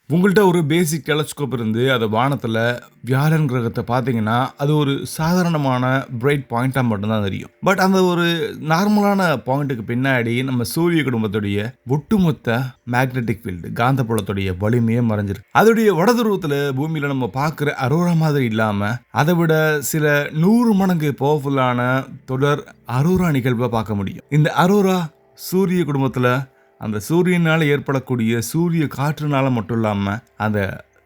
உங்கள்ட்ட ஒரு பேசிக் டெலஸ்கோப் இருந்து அத வானத்துல வியாழன் கிரகத்த பார்த்தீங்கன்னா, அது ஒரு சாதாரணமான பிரைட் பாயிண்ட்டா மட்டும் தான் தெரியும். பட் அந்த ஒரு நார்மலான பாயிண்ட்டுக்கு பின்னாடி நம்ம சூரிய குடும்பத்துடைய ஒட்டுமொத்த மேக்னெட்டிக் ஃபீல்டு காந்தப்புலத்துடைய வலிமையே மறைஞ்சிருக்கு. அதோடைய வடதுருவத்துல பூமியில நம்ம பார்க்குற அரோரா மாதிரி இல்லாம, அத விட சில 100 மடங்கு பவர்ஃபுல்லான தொடர் அரோரா நிகழ்வ பார்க்க முடியும். இந்த அரோரா சூரிய குடும்பத்துல அந்த சூரியனால ஏற்படக்கூடிய சூரிய காற்றுனால மட்டும் இல்லாம, அந்த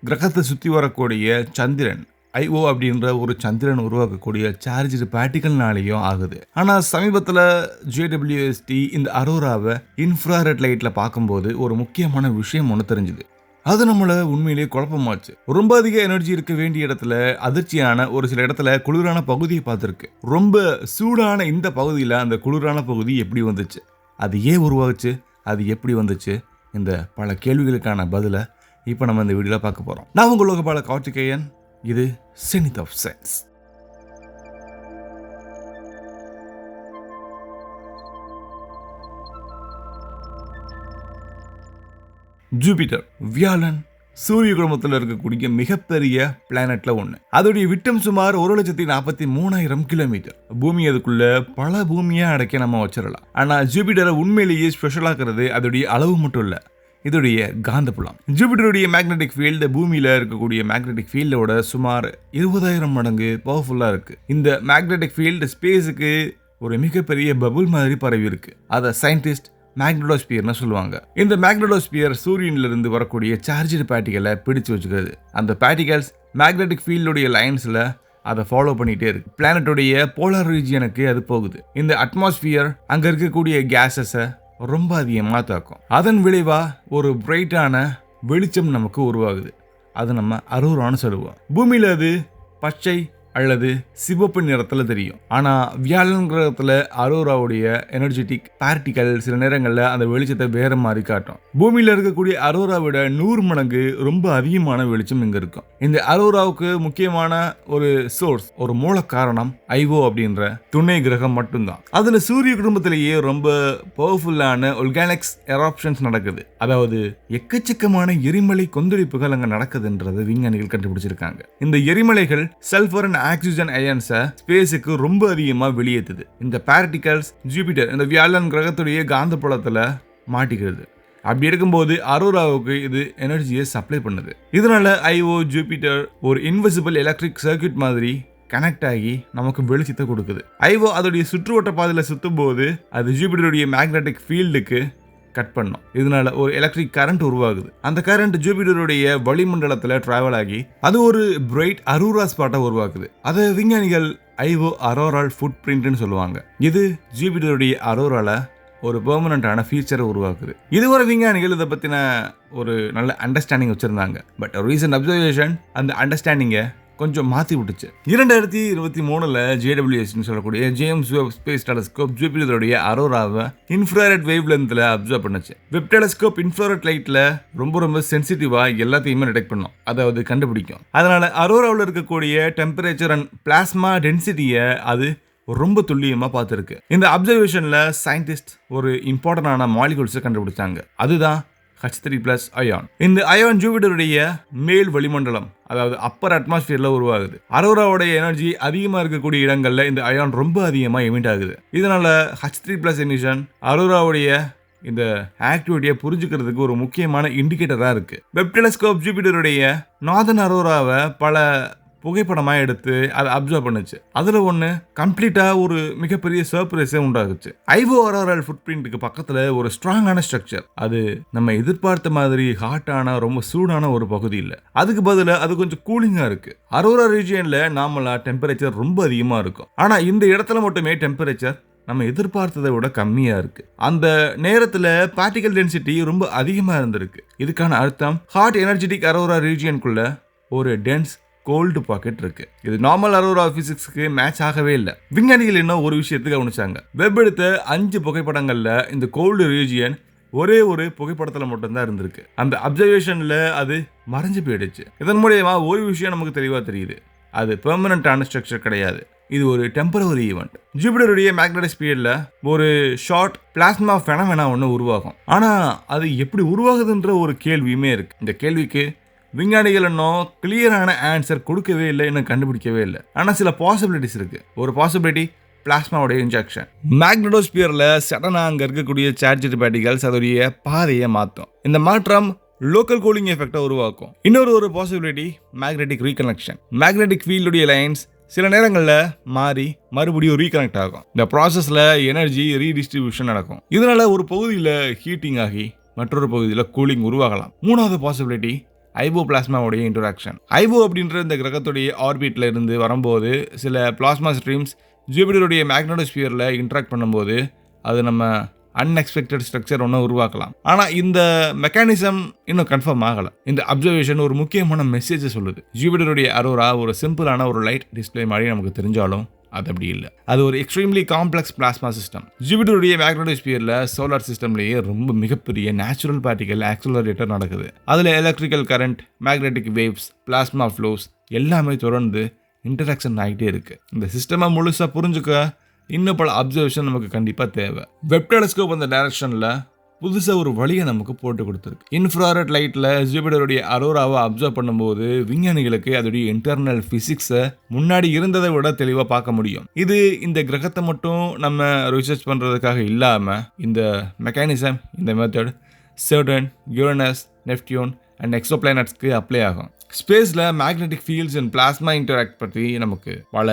கிரகத்தை சுத்தி வரக்கூடிய சந்திரன் ஐஓ அப்படின்ற ஒரு சந்திரன் உருவாக்கக்கூடிய சார்ஜ்டு பார்ட்டிகல்னாலேயும் ஆகுது. ஆனா சமீபத்துல JWST இந்த அரோராவை இன்ஃப்ராரெட் லைட்ல பார்க்கும்போது ஒரு முக்கியமான விஷயம் ஒன்று தெரிஞ்சுது. அது நம்மள உண்மையிலேயே குழப்பமாச்சு. ரொம்ப அதிக எனர்ஜி இருக்க வேண்டிய இடத்துல அதிர்ச்சியான ஒரு சில இடத்துல குளிரான பகுதியை பார்த்துருக்கு. ரொம்ப சூடான இந்த பகுதியில் அந்த குளிரான பகுதி எப்படி வந்துச்சு, அது ஏன் உருவாச்சு, அது எப்படி வந்துச்சு, இந்த பல கேள்விகளுக்கான பதிலை இப்போ நம்ம இந்த வீடியோவில் பார்க்க போகிறோம். நான் உங்கள் லோகபால கார்த்திகேயன். இது செனித் ஆஃப் சயின்ஸ். ஜூபிட்டர், வியாழன் சூரிய குடும்பத்தில் இருக்கக்கூடிய மிகப்பெரிய பிளானட்ல ஒன்று. அதோடைய விட்டம் சுமார் 1,43,000 கிலோமீட்டர். பூமி அதுக்குள்ள பல பூமியா அடக்க நம்ம வச்சிடலாம். ஆனா ஜூபிட்டரை உண்மையிலேயே ஸ்பெஷலாக்குறது அதோடைய அளவு மட்டும் இல்ல, இதோடைய காந்தப்புலம். ஜூபிட்டருடைய மேக்னெட்டிக் ஃபீல்டு பூமியில இருக்கக்கூடிய மேக்னெட்டிக் ஃபீல்டோட சுமார் 20,000 மடங்கு பவர்ஃபுல்லா இருக்கு. இந்த மேக்னெட்டிக் ஃபீல்டு ஸ்பேஸுக்கு ஒரு மிகப்பெரிய பபுள் மாதிரி பரவி இருக்கு. அதை சயின்டிஸ்ட் மேக்னடோஸ்பியர்னு சொல்லுவாங்க. இந்த மேக்னடோஸ்பியர் சூரியன்ல இருந்து வரக்கூடிய சார்ஜ்டு பார்ட்டிகளை பிடிச்சு வச்சுக்கிறது. அந்த பார்ட்டிகல்ஸ் மேக்னெட்டிக் ஃபீல்டுடைய லைன்ஸ்ல அதை ஃபாலோ பண்ணிட்டே இருக்கு. பிளானட்டோடைய போலார் ரீஜியனுக்கு அது போகுது. இந்த அட்மாஸ்பியர் அங்க இருக்கக்கூடிய கேஸஸை ரொம்ப அதிகமாக தாக்கும். அதன் விளைவா ஒரு பிரைட்டான வெளிச்சம் நமக்கு உருவாகுது. அது நம்ம அரோரான்னு சொல்லுவோம். பூமியில அது பச்சை அல்லது சிவப்பு நிறத்தில் தெரியும். ஆனால் வியாழன் கிரகத்தில் அரோராவுடைய எனர்ஜெட்டிக் பார்ட்டிகல் சில நேரங்களில் அந்த வெளிச்சத்தை வேற மாதிரி காட்டும். பூமியில் இருக்கக்கூடிய அரோரா விட 100 மடங்கு ரொம்ப அதிகமான வெளிச்சம் இங்கே இருக்கும். இந்த அரோராவுக்கு முக்கியமான ஒரு சோர்ஸ், ஒரு மூல காரணம் ஐஓ அப்படின்ற துணை கிரகம் மட்டும்தான். அதில் சூரிய குடும்பத்திலேயே ரொம்ப பவர்ஃபுல்லான ஒர்கானிக்ஸ் எராப்ஷன்ஸ் நடக்குது. அதாவது எக்கச்சக்கமான எரிமலை கொந்தளிப்புகள் அங்கே நடக்குதுன்றது விஞ்ஞானிகள் கண்டுபிடிச்சிருக்காங்க. இந்த எரிமலைகள் சல்ஃபர் அண்ட் ஆக்சிஜன் அயன்ஸை ஸ்பேஸுக்கு ரொம்ப அதிகமாக வெளியேற்றுது. இந்த பார்ட்டிகல்ஸ் ஜூபிட்டர் இந்த வியாழன் கிரகத்துடைய காந்தப்புலத்தில் மாட்டிக்கிறது. அப்படி இருக்கும்போது அரோராவுக்கு இது எனர்ஜியை சப்ளை பண்ணுது. இதனால ஐஓ ஜூபிட்டர் ஒரு இன்விசிபிள் எலக்ட்ரிக் சர்க்யூட் மாதிரி கனெக்ட் ஆகி நமக்கு வெளிச்சத்தை கொடுக்குது. ஐஓ அதோடைய சுற்றுவட்ட பாதையில் சுற்றும் போது அது ஜூபிட்டருடைய மேக்னெட்டிக் ஃபீல்டுக்கு கட் பண்ணும். இதனால ஒரு எலக்ட்ரிக் கரண்ட் உருவாகுது. அந்த கரண்ட் ஜூபிட்டருடைய வளிமண்டலத்தில் டிராவல் ஆகி அது ஒரு பிரைட் அரோரா ஸ்பாட்டை உருவாக்குது. அதை விஞ்ஞானிகள் ஐஓ அரோரால் ஃபுட் பிரிண்ட்னு சொல்லுவாங்க. இது ஜூபிட்டருடைய அரோரால ஒரு பெர்மனண்டான ஃபீச்சரை உருவாக்குது. இதுவரை விஞ்ஞானிகள் இதை பற்றின ஒரு நல்ல அண்டர்ஸ்டாண்டிங் வச்சுருந்தாங்க. பட் ரீசன்ட் அப்சர்வேஷன் அந்த அண்டர்ஸ்டாண்டிங்கை கொஞ்சம் மாற்றி விட்டுச்சு. 2023 JWST சொல்லக்கூடிய ஜேம்ஸ் வெப் ஸ்பேஸ் டெலஸ்கோப் ஜூபிட்டருடைய அரோராவை இன்ஃப்ராரெட் வேவ் லென்த்தில் அப்சர்வ் பண்ணுச்சு. வெப் டெலஸ்கோப் இன்ஃப்ராரெட் லைட்டில் ரொம்ப சென்சிட்டிவாக எல்லாத்தையுமே டிடெக்ட் பண்ணும், அதாவது கண்டுபிடிக்கும். அதனால அரோராவில் இருக்கக்கூடிய டெம்பரேச்சர் அண்ட் பிளாஸ்மா டென்சிட்டியை அது ரொம்ப துல்லியமாக பார்த்துருக்கு. இந்த அப்சர்வேஷனில் சயின்டிஸ்ட் ஒரு இம்பார்ட்டன்டான மாலிகூல்ஸை கண்டுபிடிச்சாங்க. அதுதான் H3+ அயான். இந்த அயான் ஜூபிட்டருடைய மேல் வளிமண்டலம், அதாவது அப்பர் அட்மாஸ்பியர்ல உருவாகுது. அரோராவுடைய எனர்ஜி அதிகமாக இருக்கக்கூடிய இடங்கள்ல இந்த அயான் ரொம்ப அதிகமாக எமிட் ஆகுது. இதனால H3+ எமிஷன் அரோராவுடைய இந்த ஆக்டிவிட்டியை புரிஞ்சுக்கிறதுக்கு ஒரு முக்கியமான இண்டிகேட்டராக இருக்கு. வெப் டெலஸ்கோப் ஜூபிட்டருடைய நார்தன் அரோராவை பல புகைப்படமாக எடுத்து அதை அப்சர்வ் பண்ணுச்சு. அதில் ஒன்று கம்ப்ளீட்டாக ஒரு மிகப்பெரிய சர்ப்ரைஸே உண்டாகுச்சு. ஐஓ அரோரல் ஃபுட் பிரிண்ட்டுக்கு பக்கத்தில் ஒரு ஸ்ட்ராங்கான ஸ்ட்ரக்சர். அது நம்ம எதிர்பார்த்த மாதிரி ஹாட்டான ரொம்ப சூடான ஒரு பகுதி இல்லை. அதுக்கு பதிலாக அது கொஞ்சம் கூலிங்காக இருக்குது. அரோரா ரீஜியனில் நார்மலாக டெம்பரேச்சர் ரொம்ப அதிகமாக இருக்கும். ஆனால் இந்த இடத்துல மட்டுமே டெம்பரேச்சர் நம்ம எதிர்பார்த்ததை விட கம்மியாக இருக்குது. அந்த நேரத்தில் பார்ட்டிகல் டென்சிட்டி ரொம்ப அதிகமாக இருந்திருக்கு. இதுக்கான அர்த்தம் ஹாட் எனர்ஜெட்டிக் அரோரா ரீஜியனுக்குள்ள ஒரு டென்ஸ் கோல்டு பாக்கெட் இருக்கு. இது நார்மல் அரோரா பிசிக்ஸ்க்கு மேட்ச் ஆகவே இல்லை. விஞ்ஞானிகள் இன்னும் ஒரு விஷயத்தை கவனிச்சாங்க. வெப் எடுத்த 5 புகைப்படங்கள்ல இந்த கோல்டு ரீஜியன் ஒரே ஒரு புகைப்படத்தில் மட்டும்தான் இருந்திருக்கு. அந்த அப்சர்வேஷன்ல அது மறைஞ்சு போயிடுச்சு. இதன் மூலியமா ஒரு விஷயம் நமக்கு தெளிவாக தெரியுது. அது பெர்மனண்டான ஸ்ட்ரக்சர் கிடையாது. இது ஒரு டெம்பரவரி ஈவெண்ட். ஜூபிட்டருடைய மேக்னெட்டிக் ஸ்பியர்ல ஒரு ஷார்ட் பிளாஸ்மா ஃபெனமெனா ஒன்று உருவாகும். ஆனால் அது எப்படி உருவாகுதுன்ற ஒரு கேள்வியுமே இருக்கு. இந்த கேள்விக்கு விஞ்ஞானிகள் இன்னும் கிளியரான ஆன்சர் கொடுக்கவே இல்லை, இன்னும் கண்டுபிடிக்கவே இல்லை. ஆனால் சில பாசிபிலிட்டிஸ் இருக்கு. ஒரு பாசிபிலிட்டி பிளாஸ்மாவுடைய இன்ஜெக்ஷன். மேக்னெட்டோஸ்பியர்ல சடனாக அங்கே இருக்கக்கூடிய சார்ஜ்டு பார்ட்டிகல்ஸ் அதோடைய பாதையை மாற்றும். இந்த மாற்றம் லோக்கல் கூலிங் எஃபெக்டை உருவாக்கும். இன்னொரு பாசிபிலிட்டி மேக்னெட்டிக் ரீகனெக்ஷன். மேக்னெட்டிக் ஃபீல்டுடைய லைன்ஸ் சில நேரங்களில் மாறி மறுபடியும் ரீகனெக்ட் ஆகும். இந்த ப்ராசஸில் எனர்ஜி ரீடிஸ்ட்ரிபியூஷன் நடக்கும். இதனால ஒரு பகுதியில் ஹீட்டிங் ஆகி மற்றொரு பகுதியில் கூலிங் உருவாகலாம். மூணாவது பாசிபிலிட்டி ஐபோ பிளாஸ்மாவுடைய இன்டராக்ஷன். ஐபோ அப்படின்ற இந்த கிரகத்துடைய ஆர்பிட்ல இருந்து வரும்போது சில பிளாஸ்மா ஸ்ட்ரீம்ஸ் ஜூபிட்டருடைய மேக்னெட்டோஸ்பியரில் இன்ட்ராக்ட் பண்ணும்போது அது நம்ம அன்எக்ஸ்பெக்டட் ஸ்ட்ரக்சர் ஒன்று உருவாக்கலாம். ஆனால் இந்த மெக்கானிசம் இன்னும் கன்ஃபார்ம் ஆகலை. இந்த அப்சர்வேஷன் ஒரு முக்கியமான மெசேஜை சொல்லுது. ஜூபிட்டருடைய அரோரா ஒரு சிம்பிளான ஒரு லைட் டிஸ்பிளே மாதிரி நமக்கு தெரிஞ்சாலும் அது அப்படி இல்லை. அது ஒரு எக்ஸ்ட்ரீம்லி காம்ப்ளெக்ஸ் பிளாஸ்மா சிஸ்டம். ஜூபிட்டருடைய மேக்னெட்டோஸ்பியரில் சோலார் சிஸ்டம்லேயே ரொம்ப மிகப்பெரிய நேச்சுரல் பார்ட்டிகல் ஆக்சலரேட்டர் நடக்குது. அதில் electrical current, magnetic waves, plasma flows எல்லாமே தொடர்ந்து இன்டராக்ஷன் ஆகிட்டே இருக்கு. இந்த சிஸ்டமை முழுசாக புரிஞ்சுக்க இன்னும் பல அப்சர்வேஷன் நமக்கு கண்டிப்பாக தேவை. வெப் டெலஸ்கோப் அந்த டைரக்ஷனில் புதுசாக ஒரு வழியை நமக்கு போட்டு கொடுத்துருக்கு. இன்ஃப்ராரெட் லைட்டில் ஜூபிட்டருடைய அரோராவை அப்சர்வ் பண்ணும்போது விஞ்ஞானிகளுக்கு அதோடைய இன்டர்னல் ஃபிசிக்ஸை முன்னாடி இருந்ததை விட தெளிவாக பார்க்க முடியும். இது இந்த கிரகத்தை மட்டும் நம்ம ரிசர்ச் பண்ணுறதுக்காக இல்லாமல் இந்த மெக்கானிசம், இந்த method Saturn Uranus, Neptune and exo பிளானட்ஸ்க்கு அப்ளை ஆகும். ஸ்பேஸில் magnetic fields and plasma interact பற்றி நமக்கு பல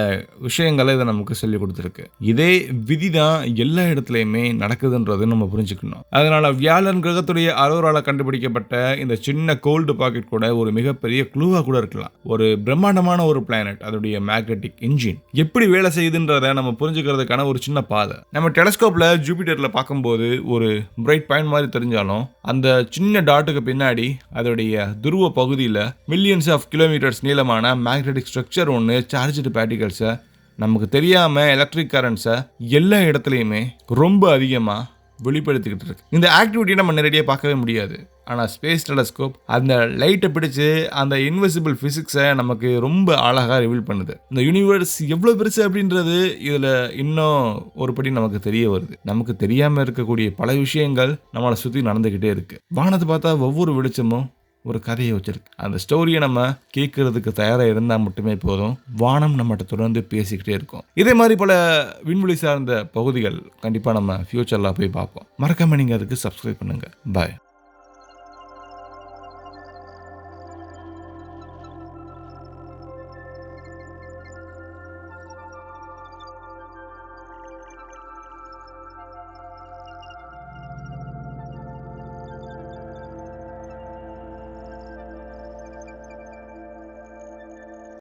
விஷயங்களை இதை நமக்கு சொல்லிக் கொடுத்துருக்கு. இதே விதி தான் எல்லா இடத்துலையுமே நடக்குதுன்றது நம்ம புரிஞ்சுக்கணும். அதனால வியாழன் கிரகத்துடைய அரோரால கண்டுபிடிக்கப்பட்ட இந்த சின்ன கோல்டு பாக்கெட் கூட ஒரு மிகப்பெரிய க்ளூவாக கூட இருக்கலாம். ஒரு பிரம்மாண்டமான ஒரு பிளானட், அதோடைய மேக்னெட்டிக் இன்ஜின் எப்படி வேலை செய்யுதுன்றதை நம்ம புரிஞ்சுக்கிறதுக்கான ஒரு சின்ன பாதை. நம்ம டெலஸ்கோப்பில் ஜூபிட்டரில் பார்க்கும்போது ஒரு பிரைட் பாயிண்ட் மாதிரி தெரிஞ்சாலும் அந்த சின்ன டாட்டுக்கு பின்னாடி அதோடைய துருவ பகுதியில் மில்லியன்ஸ் ஆஃப் கிலோமீட்டர்ஸ் நீளமான மேக்னெட்டிக் ஸ்ட்ரக்சர் ஒன்று சார்ஜ்டு பார்ட்டிகல்ஸை நமக்கு தெரியாமல் எலக்ட்ரிக் கரண்ட்ஸை எல்லா இடத்துலையுமே ரொம்ப அதிகமாக வெளிப்படுத்திக்கிட்டு இருக்கு. இந்த ஆக்டிவிட்டியை நம்ம நேரடியாக பார்க்கவே முடியாது. ஆனால் ஸ்பேஸ் டெலஸ்கோப் அந்த லைட்டை பிடிச்சு அந்த இன்விசிபிள் ஃபிசிக்ஸை நமக்கு ரொம்ப அழகாக ரிவீல் பண்ணுது. இந்த யூனிவர்ஸ் எவ்வளோ பெருசு அப்படின்றது இதில் இன்னும் ஒரு படி நமக்கு தெரிய வருது. நமக்கு தெரியாமல் இருக்கக்கூடிய பல விஷயங்கள் நம்மளை சுற்றி நடந்துக்கிட்டே இருக்கு. வானத்தை பார்த்தா ஒவ்வொரு வெளிச்சமும் ஒரு கதையை வச்சிருக்கு. அந்த ஸ்டோரியை நம்ம கேட்கறதுக்கு தயாராக இருந்தால் மட்டுமே போதும். வானம் நம்மகிட்ட தொடர்ந்து பேசிக்கிட்டே இருக்கும். இதே மாதிரி பல விண்வெளி சார்ந்த பகுதிகள் கண்டிப்பாக நம்ம ஃபியூச்சரில் போய் பார்ப்போம். மறக்காம நீங்கள் அதுக்கு சப்ஸ்கிரைப் பண்ணுங்க. பாய்.